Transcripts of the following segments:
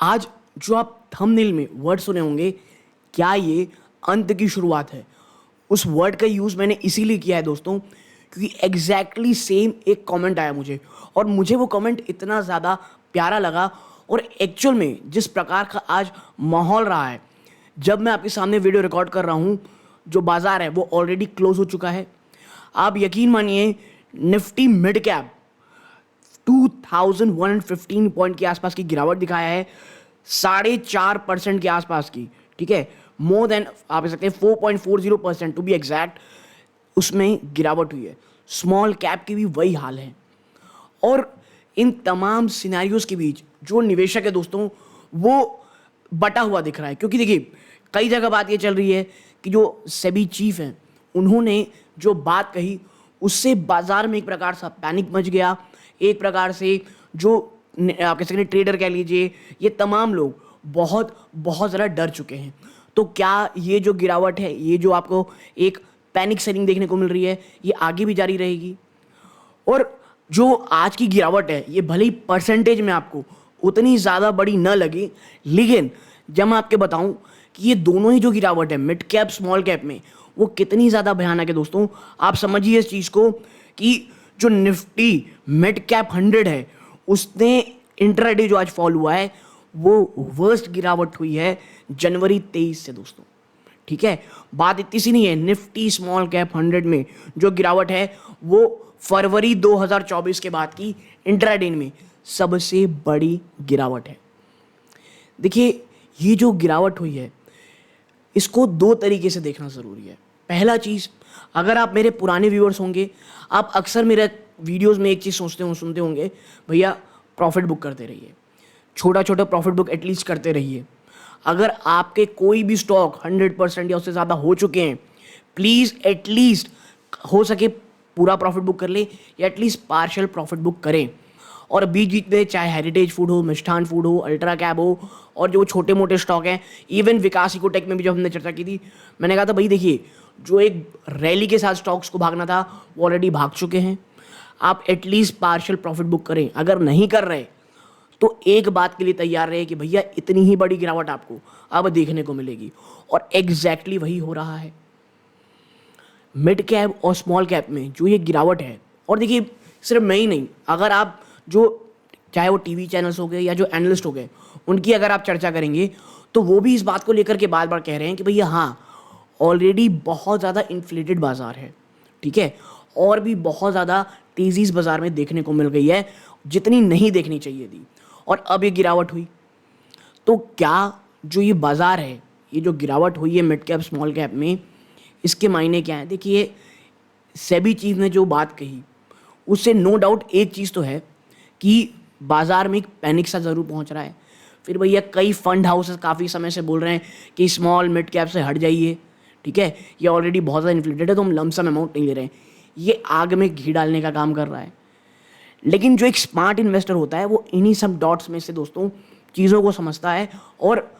आज जो आप थंबनेल में वर्ड सुने होंगे, क्या ये अंत की शुरुआत है? उस वर्ड का यूज़ मैंने इसीलिए किया है दोस्तों, क्योंकि एग्जैक्टली सेम एक कमेंट आया मुझे और मुझे वो कमेंट इतना ज़्यादा प्यारा लगा। और एक्चुअल में जिस प्रकार का आज माहौल रहा है, जब मैं आपके सामने वीडियो रिकॉर्ड कर रहा हूँ, जो बाज़ार है वो ऑलरेडी क्लोज हो चुका है। आप यकीन मानिए, निफ्टी मिड कैप 2115 पॉइंट के आसपास की गिरावट दिखाया है, 4.5% के आसपास की, ठीक है, मोर देन आप कह सकते हैं 4.40% टू बी एग्जैक्ट, उसमें गिरावट हुई है। स्मॉल कैप की भी वही हाल है। और इन तमाम सिनेरियोज के बीच जो निवेशक है दोस्तों, वो बटा हुआ दिख रहा है, क्योंकि देखिए कई जगह बात ये चल रही है कि जो सेबी चीफ हैं उन्होंने जो बात कही उससे बाजार में एक प्रकार सा पैनिक मच गया। एक प्रकार से जो आप कह सकते हैं ट्रेडर कह लीजिए, ये तमाम लोग बहुत बहुत ज़्यादा डर चुके हैं। तो क्या ये जो गिरावट है, ये जो आपको एक पैनिक सेलिंग देखने को मिल रही है, ये आगे भी जारी रहेगी? और जो आज की गिरावट है, ये भले ही परसेंटेज में आपको उतनी ज़्यादा बड़ी न लगे, लेकिन जब मैं आपके बताऊं कि ये दोनों ही जो गिरावट है मिड कैप स्मॉल कैप में, वो कितनी ज़्यादा भयानक है दोस्तों, आप समझिए इस चीज़ को कि जो निफ्टी मिड कैप 100 है, उसने इंट्राडे जो आज फॉल हुआ है, वो वर्स्ट गिरावट हुई है जनवरी 23 से दोस्तों। ठीक है, बात इतनी सी नहीं है, निफ्टी स्मॉल कैप 100 में जो गिरावट है वो फरवरी 2024 के बाद की इंट्राडे में सबसे बड़ी गिरावट है। देखिए, ये जो गिरावट हुई है इसको दो तरीके से देखना ज़रूरी है। पहला चीज़, अगर आप मेरे पुराने व्यूअर्स होंगे, आप अक्सर मेरे वीडियोस में एक चीज़ सुनते होंगे, भैया प्रॉफिट बुक करते रहिए, छोटा छोटा प्रॉफिट बुक एटलीस्ट करते रहिए। अगर आपके कोई भी स्टॉक 100% या उससे ज़्यादा हो चुके हैं, प्लीज़ एटलीस्ट हो सके पूरा प्रॉफिट बुक कर ले या एटलीस्ट पार्शियल प्रॉफिट बुक करें। और बीच बीच में चाहे हेरिटेज फूड हो, मिष्ठान फूड हो, अल्ट्रा कैब हो, और जो छोटे मोटे स्टॉक हैं, इवन विकास इकोटेक में भी जब हमने चर्चा की थी, मैंने कहा था भाई देखिए, जो एक रैली के साथ स्टॉक्स को भागना था वो ऑलरेडी भाग चुके हैं। आप एटलीस्ट पार्शियल प्रॉफिट बुक करें। अगर नहीं कर रहे तो एक बात के लिए तैयार रहे कि भैया इतनी ही बड़ी गिरावट आपको अब देखने को मिलेगी, और एग्जैक्टली वही हो रहा है मिड कैप और स्मॉल कैप में जो ये गिरावट है। और देखिए, सिर्फ मैं ही नहीं, अगर आप जो चाहे वो टीवी चैनल्स हो गए या जो एनालिस्ट हो गए, उनकी अगर आप चर्चा करेंगे तो वो भी इस बात को लेकर के बार बार कह रहे हैं कि भैया हाँ, ऑलरेडी बहुत ज़्यादा इन्फ्लेटेड बाजार है, ठीक है, और भी बहुत ज़्यादा तेज़ी इस बाजार में देखने को मिल गई है जितनी नहीं देखनी चाहिए थी, और अब ये गिरावट हुई। तो क्या जो ये बाज़ार है, ये जो गिरावट हुई है मिड कैप स्मॉल कैप में, इसके मायने क्या है? देखिए, सेबी चीफ ने जो बात कही उससे नो डाउट एक चीज़ तो है कि बाज़ार में एक पैनिक सा ज़रूर पहुंच रहा है। फिर भैया कई फंड हाउसेस काफ़ी समय से बोल रहे हैं कि स्मॉल मिड कैप से हट जाइए, ठीक है, ये ऑलरेडी बहुत ज़्यादा इन्फ्लेटेड है तो हम लमसम अमाउंट नहीं ले रहे हैं। ये आग में घी डालने का काम कर रहा है। लेकिन जो एक स्मार्ट इन्वेस्टर होता है वो इन्हीं सब डॉट्स में से दोस्तों चीज़ों को समझता है और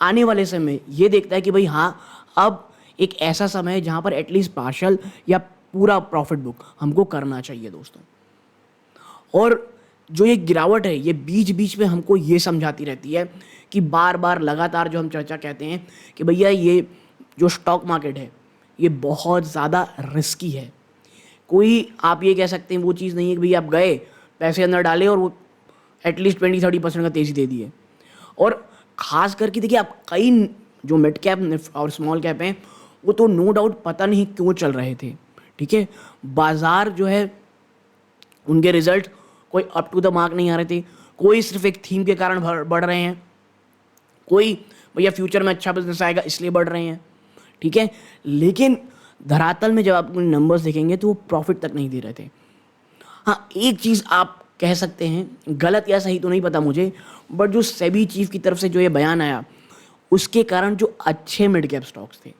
आने वाले समय में ये देखता है कि भाई हाँ, अब एक ऐसा समय है जहाँ पर एटलीस्ट पार्शल या पूरा प्रॉफिट बुक हमको करना चाहिए दोस्तों। और जो ये गिरावट है, ये बीच बीच में हमको ये समझाती रहती है कि बार बार लगातार जो हम चर्चा कहते हैं कि भैया ये जो स्टॉक मार्केट है ये बहुत ज़्यादा रिस्की है। कोई आप ये कह सकते हैं वो चीज़ नहीं है कि भैया आप गए, पैसे अंदर डाले और वो एटलीस्ट 20-30% का तेज़ी दे दिए। और ख़ास करके देखिए, आप कई जो मिड कैप और स्मॉल कैप हैं वो तो नो डाउट पता नहीं क्यों चल रहे थे, ठीक है, बाज़ार जो है उनके रिजल्ट कोई अप टू द मार्क नहीं आ रहे थे, कोई सिर्फ एक थीम के कारण बढ़ रहे हैं, कोई भैया फ्यूचर में अच्छा बिजनेस आएगा इसलिए बढ़ रहे हैं, ठीक है, लेकिन धरातल में जब आप नंबर्स देखेंगे तो वो प्रॉफिट तक नहीं दे रहे थे। हाँ, एक चीज़ आप कह सकते हैं, गलत या सही तो नहीं पता मुझे, बट जो सेबी चीफ की तरफ से जो ये बयान आया उसके कारण जो अच्छे मिड कैप स्टॉक्स थे,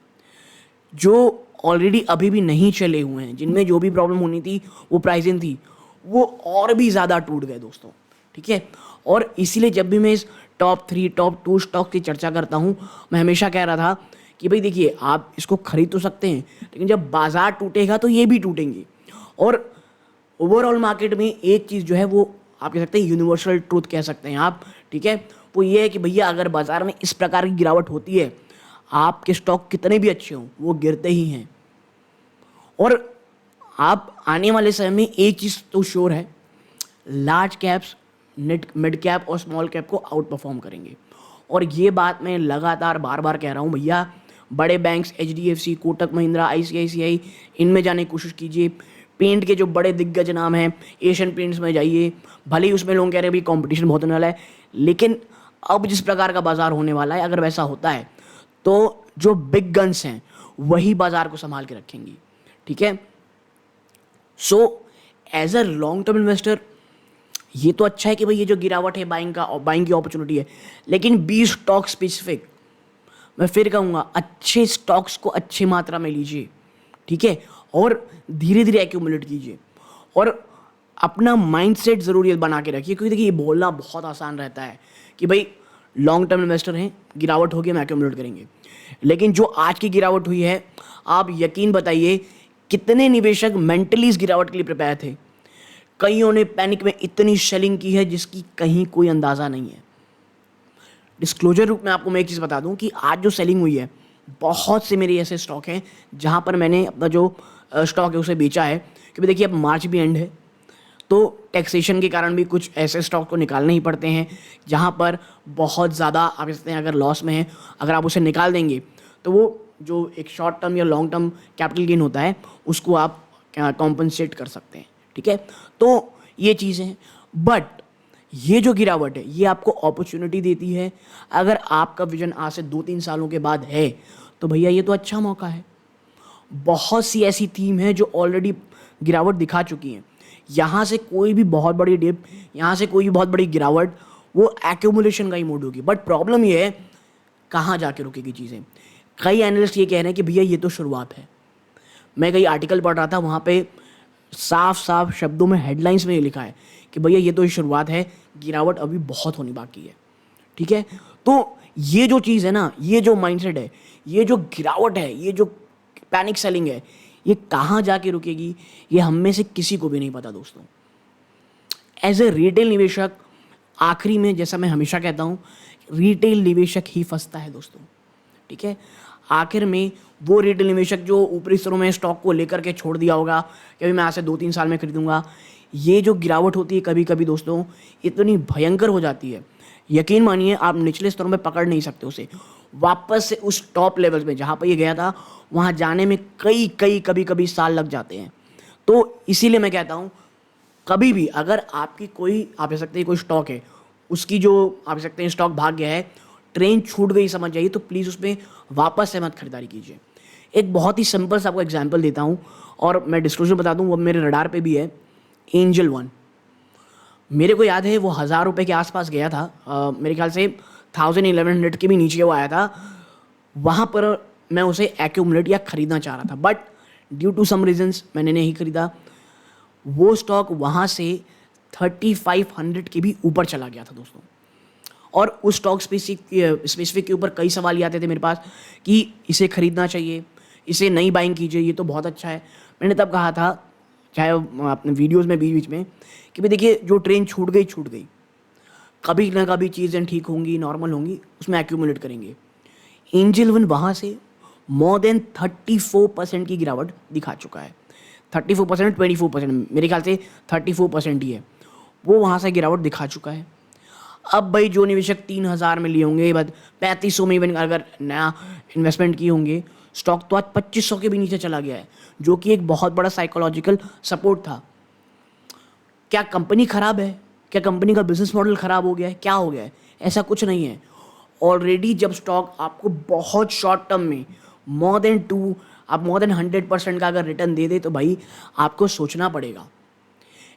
जो ऑलरेडी अभी भी नहीं चले हुए हैं, जिनमें जो भी प्रॉब्लम होनी थी वो प्राइसिंग थी, वो और भी ज़्यादा टूट गए दोस्तों, ठीक है। और इसीलिए जब भी मैं इस टॉप 3 टॉप 2 स्टॉक की चर्चा करता हूँ, मैं हमेशा कह रहा था कि भाई देखिए, आप इसको खरीद तो सकते हैं, लेकिन जब बाजार टूटेगा तो ये भी टूटेंगे। और ओवरऑल मार्केट में एक चीज़ जो है वो आप कह सकते हैं यूनिवर्सल ट्रूथ कह सकते हैं आप, ठीक है, वो ये है कि भैया अगर बाजार में इस प्रकार की गिरावट होती है, आपके स्टॉक कितने भी अच्छे हों वो गिरते ही हैं। और आप आने वाले समय में एक चीज़ तो श्योर है, लार्ज कैप्स मिड कैप और स्मॉल कैप को आउट परफॉर्म करेंगे। और ये बात मैं लगातार बार बार कह रहा हूँ भैया, बड़े banks HDFC, Kotak Mahindra, ICICI, इनमें जाने की कोशिश कीजिए। पेंट के जो बड़े दिग्गज नाम हैं, एशियन पेंट्स में जाइए, भले ही उसमें लोग कह रहे हैं भाई कंपटीशन बहुत होने वाला है, लेकिन अब जिस प्रकार का बाजार होने वाला है, अगर वैसा होता है तो जो बिग गन्स हैं वही बाजार को संभाल के रखेंगी। ठीक है, so as a long term investor ये तो अच्छा है कि भाई ये जो गिरावट है बाइंग की अपॉर्चुनिटी है, लेकिन बी स्टॉक स्पेसिफिक। मैं फिर कहूँगा अच्छे स्टॉक्स को अच्छी मात्रा में लीजिए, ठीक है, और धीरे धीरे एक्यूमुलेट कीजिए और अपना माइंडसेट ज़रूर बना के रखिए। क्योंकि देखिए ये बोलना बहुत आसान रहता है कि भाई लॉन्ग टर्म इन्वेस्टर हैं, गिरावट होगी हम एक्यूमुलेट करेंगे, लेकिन जो आज की गिरावट हुई है, आप यकीन बताइए कितने निवेशक मेंटली इस गिरावट के लिए प्रिपेयर थे। कईयों ने पैनिक में इतनी सेलिंग की है जिसकी कहीं कोई अंदाज़ा नहीं है। डिस्क्लोजर रूप में आपको मैं एक चीज़ बता दूं कि आज जो सेलिंग हुई है, बहुत से मेरे ऐसे स्टॉक हैं जहां पर मैंने अपना जो स्टॉक है उसे बेचा है। क्योंकि देखिए अब मार्च भी एंड है, तो टैक्सेशन के कारण भी कुछ ऐसे स्टॉक को निकालने ही पड़ते हैं जहां पर बहुत ज़्यादा आप कह सकते हैं अगर लॉस में है, अगर आप उसे निकाल देंगे तो वो जो एक शॉर्ट टर्म या लॉन्ग टर्म कैपिटल गेन होता है उसको आप कॉम्पनसेट कर सकते हैं। ठीक है, तो ये चीज़ें हैं, बट ये जो गिरावट है ये आपको अपॉर्चुनिटी देती है। अगर आपका विजन आज से 2-3 सालों के बाद है तो भैया ये तो अच्छा मौका है। बहुत सी ऐसी थीम है जो ऑलरेडी गिरावट दिखा चुकी हैं। यहाँ से कोई भी बहुत बड़ी डिप, यहाँ से कोई भी बहुत बड़ी गिरावट, वो एक्यूमुलेशन का ही मोड होगी। बट प्रॉब्लम ये है कहाँ जाके रुकेगी चीज़ें। कई एनालिस्ट ये कह रहे हैं कि भैया ये तो शुरुआत है। मैं कई आर्टिकल पढ़ रहा था, वहाँ पे साफ साफ शब्दों में हेडलाइंस में ये लिखा है कि भैया ये तो शुरुआत है, गिरावट अभी बहुत होनी बाकी है। ठीक है, तो ये जो चीज़ है ना, ये जो माइंडसेट है, ये जो गिरावट है, ये जो पैनिक सेलिंग है, ये कहाँ जाके रुकेगी ये हम में से किसी को भी नहीं पता दोस्तों। एज ए रिटेल निवेशक, आखिरी में जैसा मैं हमेशा कहता हूँ, रिटेल निवेशक ही फंसता है दोस्तों। ठीक है, आखिर में वो रिटेल निवेशक जो ऊपरी स्तरों में स्टॉक को लेकर के छोड़ दिया होगा कि अभी मैं आज से 2-3 साल में खरीदूंगा, ये जो गिरावट होती है कभी कभी दोस्तों इतनी भयंकर हो जाती है, यकीन मानिए आप निचले स्तरों में पकड़ नहीं सकते उसे। वापस से उस टॉप लेवल्स में जहाँ पर ये गया था वहाँ जाने में कभी कभी साल लग जाते हैं। तो इसीलिए मैं कहता हूँ कभी भी अगर आपकी कोई आप कह सकते हैं कोई स्टॉक है, उसकी जो आप कह सकते हैं स्टॉक भाग गया है, ट्रेन छूट गई समझ जाइए, तो प्लीज़ उसमें वापस से मत खरीदारी कीजिए। एक बहुत ही सिंपल सा आपको एग्जांपल देता हूँ और मैं डिस्क्लोजर बता दूँ, वो मेरे रडार पे भी है। एंजल वन, मेरे को याद है वो 1000 रुपये के आसपास गया था, मेरे ख्याल से 1100 के भी नीचे वो आया था। वहाँ पर मैं उसे एक्यूमुलेट या ख़रीदना चाह रहा था, but due to some reasons मैंने नहीं ख़रीदा। वो स्टॉक वहाँ से 3500 के भी ऊपर चला गया था दोस्तों। और उस स्टॉक स्पेसिफिक के ऊपर कई सवाल ये आते थे मेरे पास कि इसे खरीदना चाहिए, इसे नई बाइंग कीजिए, ये तो बहुत अच्छा है। मैंने तब कहा था, चाहे अपने वीडियोस में बीच में, कि भाई देखिए जो ट्रेन छूट गई, कभी ना कभी चीज़ें ठीक होंगी, नॉर्मल होंगी, उसमें एक्यूमुलेट करेंगे। एंजल वन वहाँ से मोर देन 34% की गिरावट दिखा चुका है। 34%, 24%, मेरे ख्याल से 34% ही है, वो वहाँ से गिरावट दिखा चुका है। अब भाई जो निवेशक 3000 में लिए होंगे, बाद 3500 में इवन अगर नया इन्वेस्टमेंट किए होंगे, स्टॉक तो आज 2500 के भी नीचे चला गया है, जो कि एक बहुत बड़ा साइकोलॉजिकल सपोर्ट था। क्या कंपनी खराब है? क्या कंपनी का बिजनेस मॉडल खराब हो गया है? क्या हो गया है? ऐसा कुछ नहीं है। ऑलरेडी जब स्टॉक आपको बहुत शॉर्ट टर्म में मोर देन 100% का अगर रिटर्न दे दे तो भाई आपको सोचना पड़ेगा।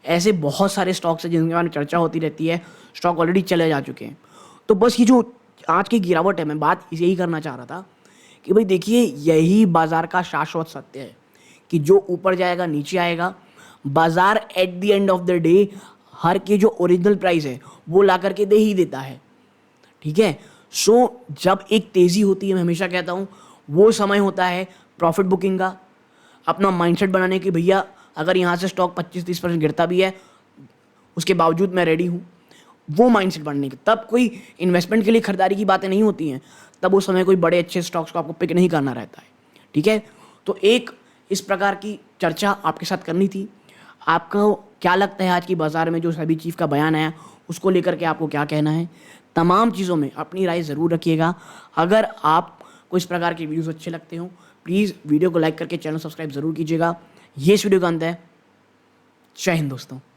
ऐसे बहुत सारे स्टॉक्स हैं जिनके बारे में चर्चा होती रहती है, स्टॉक ऑलरेडी चले जा चुके हैं। तो बस ये जो आज की गिरावट है, मैं बात यही करना चाह रहा था कि भाई देखिए यही बाज़ार का शाश्वत सत्य है कि जो ऊपर जाएगा नीचे आएगा। बाज़ार at the end of the day her की जो ओरिजिनल प्राइस है वो ला करके दे ही देता है। ठीक है, सो जब एक तेज़ी होती है, मैं हमेशा कहता हूँ वो समय होता है प्रॉफिट बुकिंग का, अपना माइंडसेट बनाने की। भैया अगर यहाँ से स्टॉक 25-30% गिरता भी है, उसके बावजूद मैं रेडी हूँ। वो माइंडसेट बनने की, तब कोई इन्वेस्टमेंट के लिए खरीदारी की बातें नहीं होती हैं, तब उस समय कोई बड़े अच्छे स्टॉक्स को आपको पिक नहीं करना रहता है। ठीक है, तो एक इस प्रकार की चर्चा आपके साथ करनी थी। आपको क्या लगता है आज की बाज़ार में जो सभी चीफ का बयान आया उसको लेकर के आपको क्या कहना है? तमाम चीज़ों में अपनी राय ज़रूर रखिएगा। अगर आपको इस प्रकार के वीडियोज़ अच्छे लगते हो प्लीज़ वीडियो को लाइक करके चैनल सब्सक्राइब ज़रूर कीजिएगा। ये इस वीडियो का अंत है। जय हिंद दोस्तों।